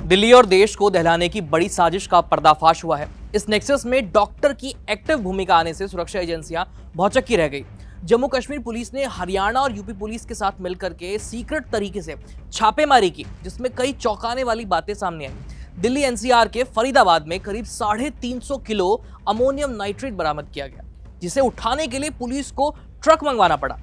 दिल्ली और देश को दहलाने की बड़ी साजिश का पर्दाफाश हुआ है। इस नेक्सस में डॉक्टर की एक्टिव भूमिका आने से सुरक्षा एजेंसियां भौचक्की रह गई। जम्मू कश्मीर पुलिस ने हरियाणा और यूपी पुलिस के साथ मिलकर के सीक्रेट तरीके से छापेमारी की, जिसमें कई चौंकाने वाली बातें सामने आई। दिल्ली एनसीआर के फरीदाबाद में करीब 350 किलो अमोनियम नाइट्रेट बरामद किया गया, जिसे उठाने के लिए पुलिस को ट्रक मंगवाना पड़ा।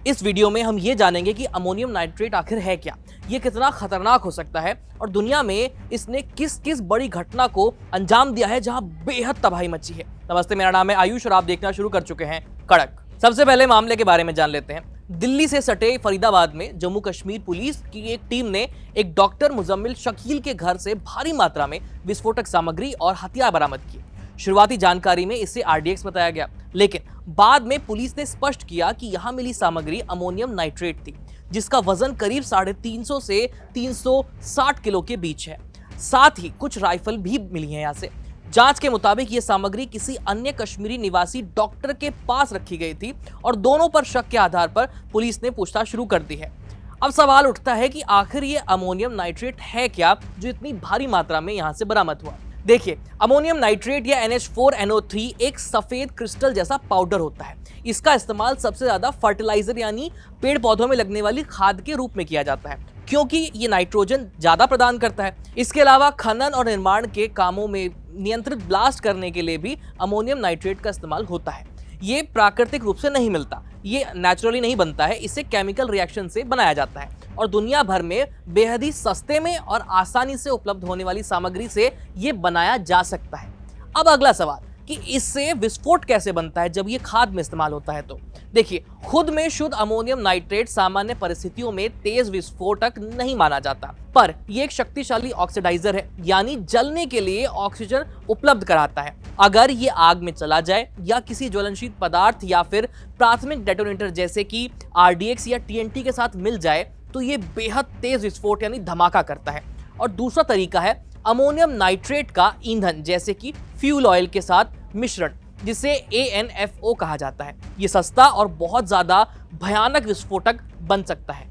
इस वीडियो में हम ये जानेंगे कि अमोनियम नाइट्रेट आखिर है क्या, ये कितना खतरनाक हो सकता है और दुनिया में इसने किस किस बड़ी घटना को अंजाम दिया है जहां बेहद तबाही मची है। नमस्ते, मेरा नाम है आयुष और आप देखना शुरू कर चुके हैं कड़क। सबसे पहले मामले के बारे में जान लेते हैं। दिल्ली से सटे फरीदाबाद में जम्मू कश्मीर पुलिस की एक टीम ने एक डॉक्टर मुजम्मिल शकील के घर से भारी मात्रा में विस्फोटक सामग्री और हथियार बरामद किए। शुरुआती जानकारी में इसे आरडीएक्स बताया गया, लेकिन बाद में पुलिस ने स्पष्ट किया कि यहां मिली सामग्री अमोनियम नाइट्रेट थी, जिसका वजन करीब 350 से 360 किलो के बीच है। साथ ही कुछ राइफल भी मिली हैं। यहां से जांच के मुताबिक यह सामग्री किसी अन्य कश्मीरी निवासी डॉक्टर के पास रखी गई थी और दोनों पर शक के आधार पर पुलिस ने पूछताछ शुरू कर दी है। अब सवाल उठता है कि आखिर ये अमोनियम नाइट्रेट है क्या, जो इतनी भारी मात्रा में यहां से बरामद हुआ। देखिए, अमोनियम नाइट्रेट या NH4NO3 एक सफेद क्रिस्टल जैसा पाउडर होता है। इसका इस्तेमाल सबसे ज्यादा फर्टिलाइजर यानी पेड़ पौधों में लगने वाली खाद के रूप में किया जाता है, क्योंकि ये नाइट्रोजन ज्यादा प्रदान करता है। इसके अलावा खनन और निर्माण के कामों में नियंत्रित ब्लास्ट करने के लिए भी अमोनियम नाइट्रेट का इस्तेमाल होता है। ये प्राकृतिक रूप से नहीं मिलता, ये नेचुरली नहीं बनता है, इसे केमिकल रिएक्शन से बनाया जाता है और दुनिया भर में बेहद ही सस्ते में और आसानी से उपलब्ध होने वाली सामग्री से ये बनाया जा सकता है। अब अगला सवाल कि इससे विस्फोट कैसे बनता है जब ये खाद में इस्तेमाल होता है। तो देखिए, खुद में शुद्ध अमोनियम नाइट्रेट सामान्य परिस्थितियों में तेज विस्फोटक नहीं माना जाता, पर यह एक शक्तिशाली ऑक्सीडाइजर है, यानी जलने के लिए ऑक्सीजन उपलब्ध कराता है। अगर ये आग में चला जाए या किसी ज्वलनशील पदार्थ या फिर प्राथमिक डेटोनेटर जैसे कि आरडीएक्स या टीएनटी के साथ मिल जाए तो ये बेहद तेज विस्फोट यानी धमाका करता है। और दूसरा तरीका है अमोनियम नाइट्रेट का ईंधन जैसे कि फ्यूल ऑयल के साथ मिश्रण, जिसे ANFO कहा जाता है। ये सस्ता और बहुत ज्यादा भयानक विस्फोटक बन सकता है।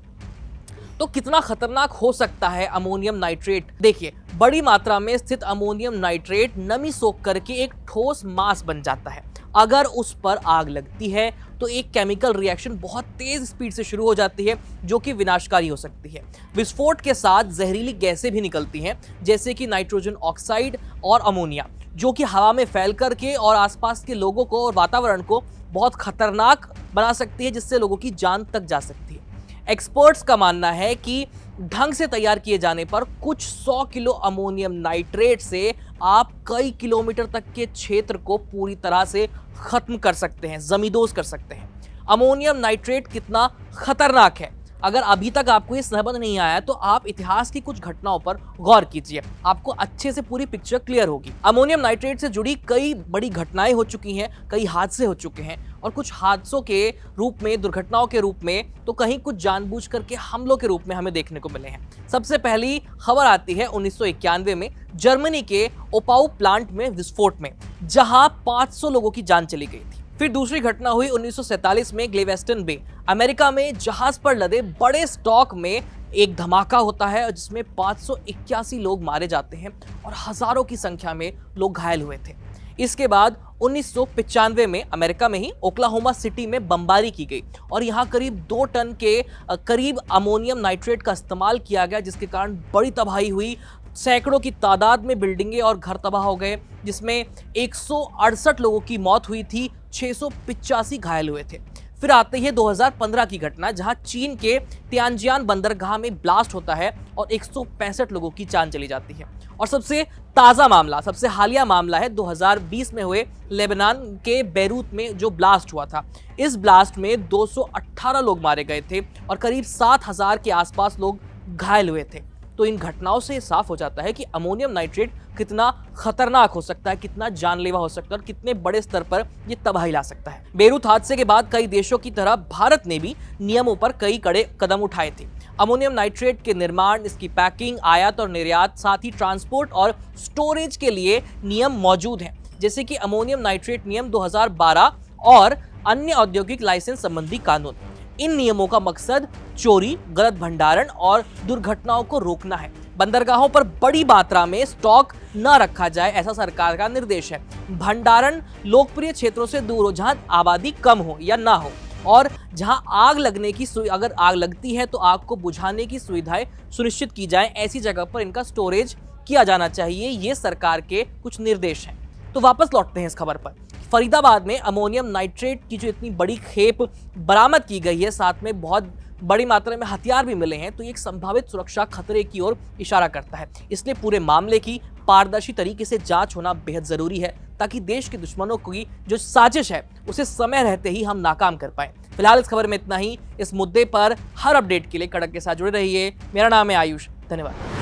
तो कितना खतरनाक हो सकता है अमोनियम नाइट्रेट? देखिए, बड़ी मात्रा में स्थित अमोनियम नाइट्रेट नमी सोख करके एक ठोस मास बन जाता है। अगर उस पर आग लगती है तो एक केमिकल रिएक्शन बहुत तेज स्पीड से शुरू हो जाती है, जो कि विनाशकारी हो सकती है। विस्फोट के साथ जहरीली गैसें भी निकलती हैं, जैसे कि नाइट्रोजन ऑक्साइड और अमोनिया, जो कि हवा में फैल करके और आसपास के लोगों को और वातावरण को बहुत खतरनाक बना सकती है, जिससे लोगों की जान तक जा सकती है। एक्सपर्ट्स का मानना है कि ढंग से तैयार किए जाने पर कुछ 100 किलो अमोनियम नाइट्रेट से आप कई किलोमीटर तक के क्षेत्र को पूरी तरह से खत्म कर सकते हैं, जमींदोज कर सकते हैं। अमोनियम नाइट्रेट कितना खतरनाक है, अगर अभी तक आपको ये समझ नहीं आया तो आप इतिहास की कुछ घटनाओं पर गौर कीजिए, आपको अच्छे से पूरी पिक्चर क्लियर होगी। अमोनियम नाइट्रेट से जुड़ी कई बड़ी घटनाएं हो चुकी हैं, कई हादसे हो चुके हैं और कुछ हादसों के रूप में, दुर्घटनाओं के रूप में, तो कहीं कुछ जानबूझ करके हमलों के रूप में हमें देखने को मिले हैं। सबसे पहली खबर आती है 1991 में जर्मनी के ओपाउ प्लांट में विस्फोट में, जहां 500 लोगों की जान चली गई थी। फिर दूसरी घटना हुई 1947 में ग्लेवेस्टन बे, अमेरिका में जहाज पर लदे बड़े स्टॉक में एक धमाका होता है, जिसमें 581 लोग मारे जाते हैं और हजारों की संख्या में लोग घायल हुए थे। इसके बाद 1995 में अमेरिका में ही ओक्लाहोमा सिटी में बमबारी की गई और यहाँ करीब 2 टन के करीब अमोनियम नाइट्रेट का इस्तेमाल किया गया, जिसके कारण बड़ी तबाही हुई। सैकड़ों की तादाद में बिल्डिंगें और घर तबाह हो गए, जिसमें 168 लोगों की मौत हुई थी, 685 घायल हुए थे। फिर आते हैं 2015 की घटना, जहां चीन के तियानजियान बंदरगाह में ब्लास्ट होता है और 165 लोगों की जान चली जाती है। और सबसे ताज़ा मामला, सबसे हालिया मामला है 2020 में हुए लेबनान के बैरूत में जो ब्लास्ट हुआ था। इस ब्लास्ट में 218 लोग मारे गए थे और करीब 7000 के आसपास लोग घायल हुए थे। तो इन घटनाओं से साफ हो जाता है कि अमोनियम नाइट्रेट कितना खतरनाक हो सकता है, कितना जानलेवा हो सकता है और कितने बड़े स्तर पर यह तबाही ला सकता है। बेरूत हादसे के बाद कई देशों की तरह भारत ने भी नियमों पर कई कड़े कदम उठाए थे। अमोनियम नाइट्रेट के निर्माण, इसकी पैकिंग, आयात और निर्यात, साथ ही ट्रांसपोर्ट और स्टोरेज के लिए नियम मौजूद हैं, जैसे कि अमोनियम नाइट्रेट नियम 2012 और अन्य औद्योगिक लाइसेंस संबंधी कानून। इन नियमों का मकसद चोरी, गलत भंडारण और दुर्घटनाओं को रोकना है, बंदरगाहों पर बड़ी मात्रा में स्टॉक न रखा जाए, ऐसा सरकार का निर्देश है। भंडारण लोकप्रिय क्षेत्रों से दूर हो, जहां आबादी कम हो या ना हो, और जहां आग लगने की अगर आग लगती है तो आग को बुझाने की सुविधाएं सुनिश्चित की जाए, ऐसी जगह पर इनका स्टोरेज किया जाना चाहिए। ये सरकार के कुछ निर्देश हैं। तो वापस लौटते हैं इस खबर पर। फरीदाबाद में अमोनियम नाइट्रेट की जो इतनी बड़ी खेप बरामद की गई है, साथ में बहुत बड़ी मात्रा में हथियार भी मिले हैं, तो ये एक संभावित सुरक्षा खतरे की ओर इशारा करता है। इसलिए पूरे मामले की पारदर्शी तरीके से जांच होना बेहद जरूरी है, ताकि देश के दुश्मनों की जो साजिश है उसे समय रहते ही हम नाकाम कर पाए। फिलहाल इस खबर में इतना ही। इस मुद्दे पर हर अपडेट के लिए कड़क के साथ जुड़े रहिए। मेरा नाम है आयुष। धन्यवाद।